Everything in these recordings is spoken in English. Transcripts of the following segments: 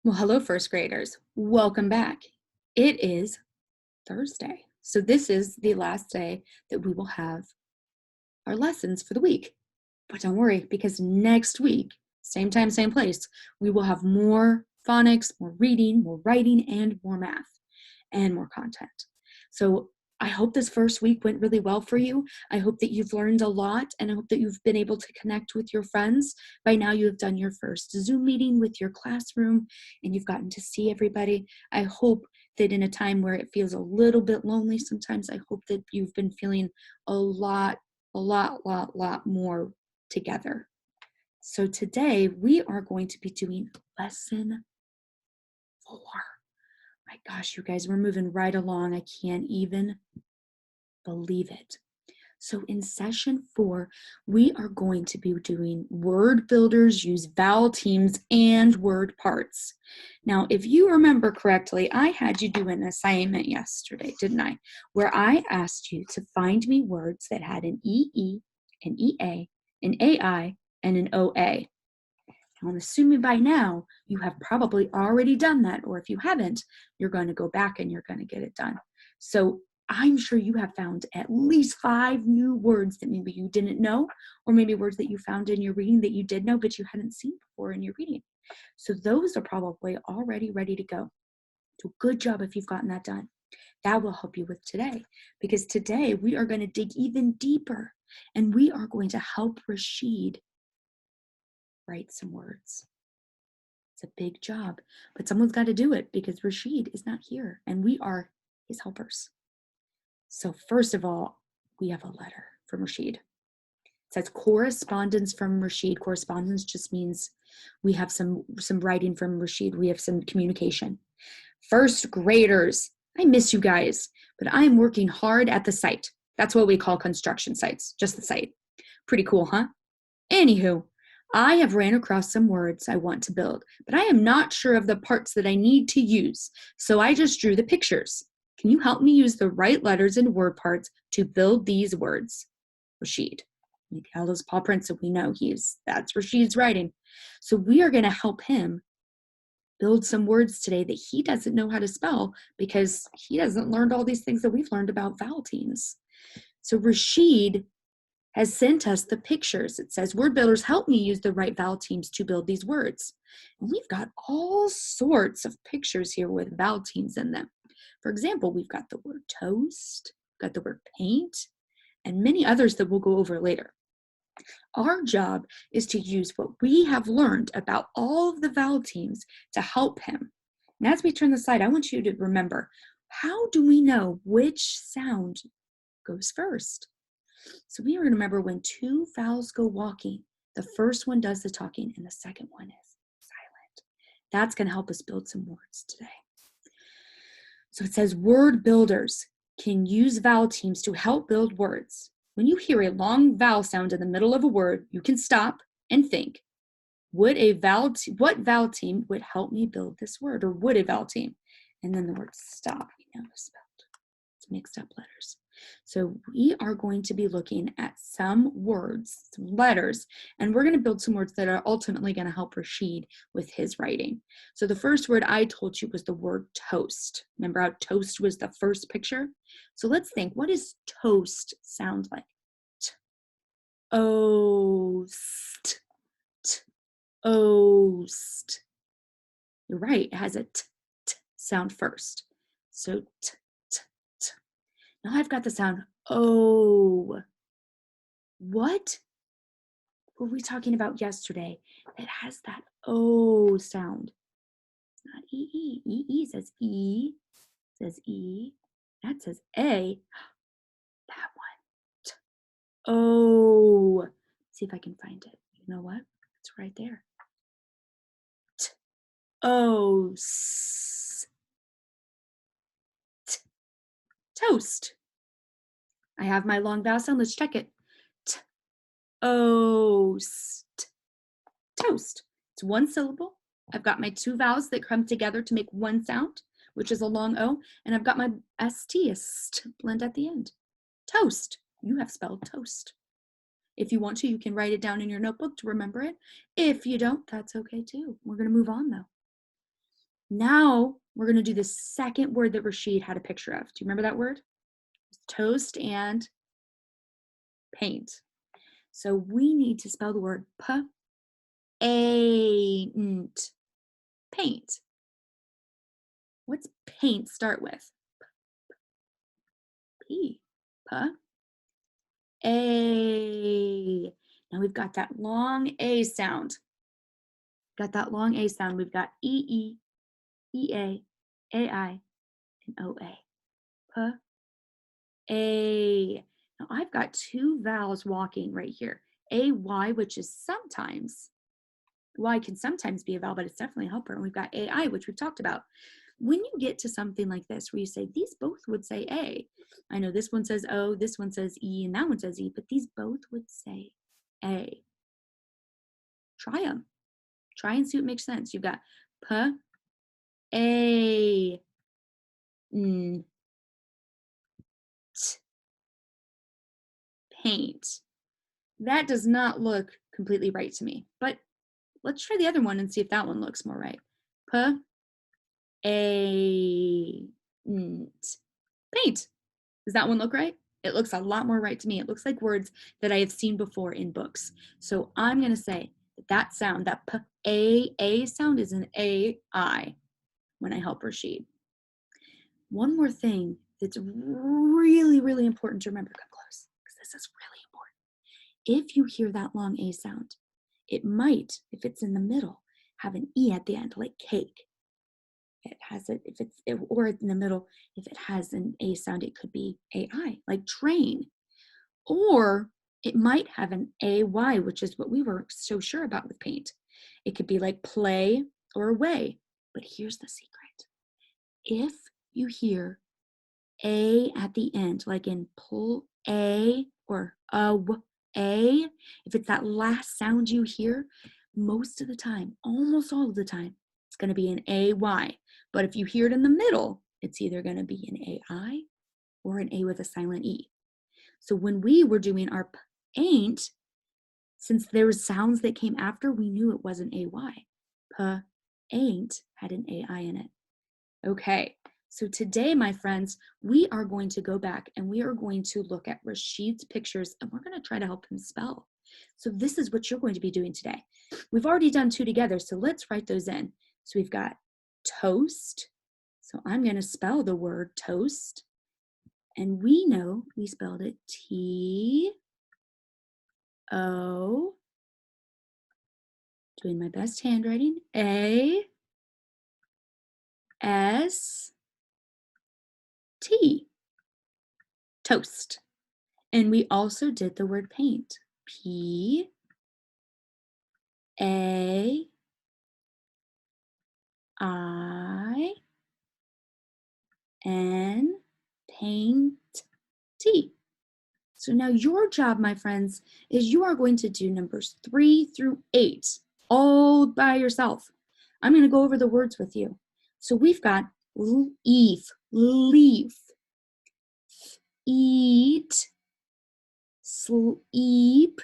Well, hello, first graders. Welcome back. It is Thursday. So this is the last day that we will have our lessons for the week. But don't worry, because next week, same time, same place, we will have more phonics, more reading, more writing, and more math, and more content. So I hope this first week went really well for you. I hope that you've learned a lot, and I hope that you've been able to connect with your friends. By now, you have done your first Zoom meeting with your classroom, and you've gotten to see everybody. I hope that in a time where it feels a little bit lonely sometimes, I hope that you've been feeling a lot more together. So today we are going to be doing lesson 4. My gosh, you guys, we're moving right along. I can't even believe it. So in session 4, we are going to be doing word builders, use vowel teams, and word parts. Now, if you remember correctly, I had you do an assignment yesterday, didn't I? Where I asked you to find me words that had an EE, an EA, an AI, and an OA. Now, I'm assuming by now you have probably already done that, or if you haven't, you're going to go back and you're going to get it done. So I'm sure you have found at least 5 new words that maybe you didn't know, or maybe words that you found in your reading that you did know, but you hadn't seen before in your reading. So those are probably already ready to go. So good job if you've gotten that done. That will help you with today, because today we are going to dig even deeper, and we are going to help Rasheed write some words. It's a big job, but someone's got to do it because Rasheed is not here, and we are his helpers. So first of all, we have a letter from Rasheed. It says correspondence from Rasheed. Correspondence just means we have some writing from Rasheed. We have some communication. First graders, I miss you guys, but I am working hard at the site. That's what we call construction sites, just the site. Pretty cool, huh? Anywho, I have ran across some words I want to build, but I am not sure of the parts that I need to use, so I just drew the pictures. Can you help me use the right letters and word parts to build these words? Rasheed. We tell those paw prints, so we know that's Rasheed's writing. So we are going to help him build some words today that he doesn't know how to spell because he hasn't learned all these things that we've learned about vowel teams. So Rasheed has sent us the pictures. It says, word builders, help me use the right vowel teams to build these words. And we've got all sorts of pictures here with vowel teams in them. For example, we've got the word toast, got the word paint, and many others that we'll go over later. Our job is to use what we have learned about all of the vowel teams to help him. And as we turn the slide, I want you to remember, how do we know which sound goes first? So we remember when 2 vowels go walking, the first one does the talking and the second one is silent. That's going to help us build some words today. So it says word builders can use vowel teams to help build words. When you hear a long vowel sound in the middle of a word, you can stop and think, what vowel team would help me build this word, or would a vowel team? And then the word stop, we know is spelled. It's mixed up letters. So we are going to be looking at some words, some letters, and we're going to build some words that are ultimately going to help Rasheed with his writing. So the first word I told you was the word toast. Remember how toast was the first picture? So let's think, what does toast sound like? Toast. Toast. You're right, it has a t sound first. So t. Now I've got the sound O. What were we talking about yesterday that has that O sound? It's not E-E. E-E says E, says E. That says A. That one. T. O. See if I can find it. You know what? It's right there. T. O. S. T. Toast. I have my long vowel sound. Let's check it. Toast. Toast. It's one syllable. I've got my 2 vowels that come together to make one sound, which is a long O, and I've got my ST, a st blend at the end. Toast. You have spelled toast. If you want to, you can write it down in your notebook to remember it. If you don't, that's okay too. We're going to move on though. Now we're going to do the second word that Rasheed had a picture of. Do you remember that word? Toast and paint. So we need to spell the word paint. Paint. What's paint start with? P. A. Now we've got that long A sound. Got that long A sound. We've got E, EA, AI, and OA. A. Now I've got two vowels walking right here. AY, which is sometimes, Y can sometimes be a vowel, but it's definitely a helper. And we've got AI, which we've talked about. When you get to something like this, where you say, these both would say A. I know this one says O, this one says E, and that one says E, but these both would say A. Try them. Try and see what makes sense. You've got A, paint. That does not look completely right to me, but let's try the other one and see if that one looks more right. Paint. Does that one look right? It looks a lot more right to me. It looks like words that I have seen before in books. So I'm going to say that sound, that A sound is an AI when I help Rasheed. One more thing that's really, really important to remember. Come close, because this is really important. If you hear that long A sound, it might, if it's in the middle, have an E at the end, like cake. It has it, if it's, or in the middle, if it has an A sound, it could be AI, like train. Or it might have an AY, which is what we weren't so sure about with paint. It could be like play or away. But here's the secret. If you hear A at the end, like in pull A or a, if it's that last sound you hear, most of the time, almost all of the time, it's going to be an AY. But if you hear it in the middle, it's either going to be an AI or an A with a silent E. So when we were doing our paint, since there were sounds that came after, we knew it wasn't AY. Paint had an AI in it. Okay, so today, my friends, we are going to go back and we are going to look at Rasheed's pictures and we're going to try to help him spell. So this is what you're going to be doing today. We've already done two together, so let's write those in. So we've got toast. So I'm going to spell the word toast. And we know we spelled it T-O, doing my best handwriting, A-S-T, toast. And we also did the word paint, P-A-I-N, paint, T. So now your job, my friends, is you are going to do numbers 3 through 8 all by yourself. I'm going to go over the words with you. So we've got leaf, eat, sleep,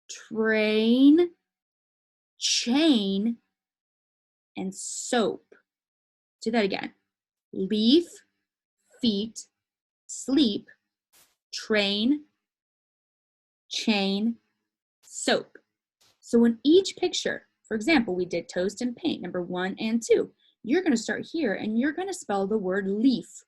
train, chain, and soap. Do that again. Leaf, feet, sleep, train, chain, soap. So in each picture, for example, we did toast and paint, number 1 and 2. You're going to start here and you're going to spell the word leaf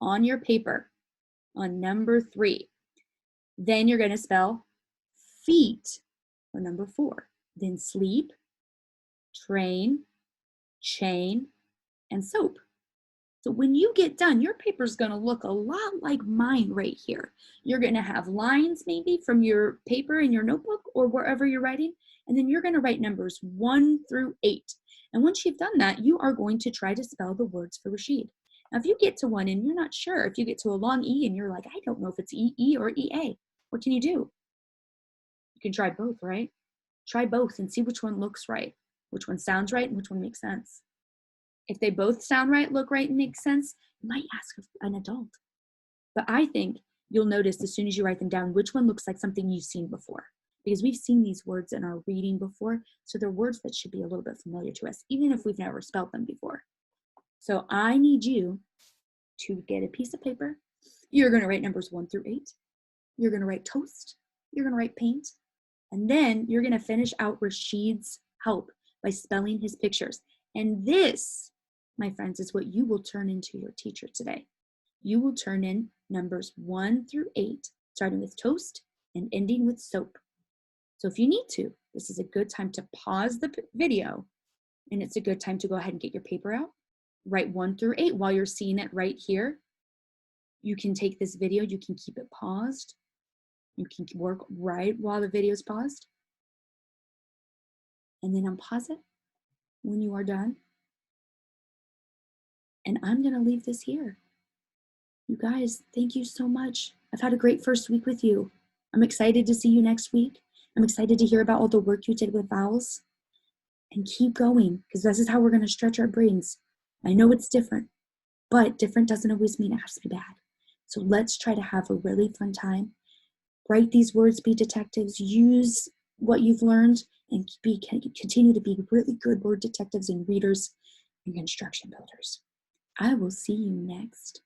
on your paper on number 3. Then you're going to spell feet for number 4. Then sleep, train, chain, and soap. So when you get done, your paper is going to look a lot like mine right here. You're going to have lines maybe from your paper in your notebook or wherever you're writing, and then you're going to write numbers 1 through 8. And once you've done that, you are going to try to spell the words for Rasheed. Now, if you get to one and you're not sure, if you get to a long E and you're like, I don't know if it's E or EA, what can you do? You can try both, right? Try both and see which one looks right, which one sounds right, and which one makes sense. If they both sound right, look right, and make sense, you might ask an adult. But I think you'll notice as soon as you write them down which one looks like something you've seen before. because we've seen these words in our reading before. So they're words that should be a little bit familiar to us, even if we've never spelled them before. So I need you to get a piece of paper. You're going to write numbers 1 through 8. You're going to write toast. You're going to write paint. And then you're going to finish out Rasheed's help by spelling his pictures. And this, my friends, is what you will turn into your teacher today. You will turn in numbers 1 through 8, starting with toast and ending with soap. So if you need to, this is a good time to pause the video, and it's a good time to go ahead and get your paper out. Write 1 through 8 while you're seeing it right here. You can take this video, you can keep it paused. You can work right while the video is paused. And then unpause it when you are done. And I'm going to leave this here. You guys, thank you so much. I've had a great first week with you. I'm excited to see you next week. I'm excited to hear about all the work you did with vowels. And keep going, because this is how we're going to stretch our brains. I know it's different, but different doesn't always mean it has to be bad. So let's try to have a really fun time. Write these words, be detectives, use what you've learned, and continue to be really good word detectives and readers and construction builders. I will see you next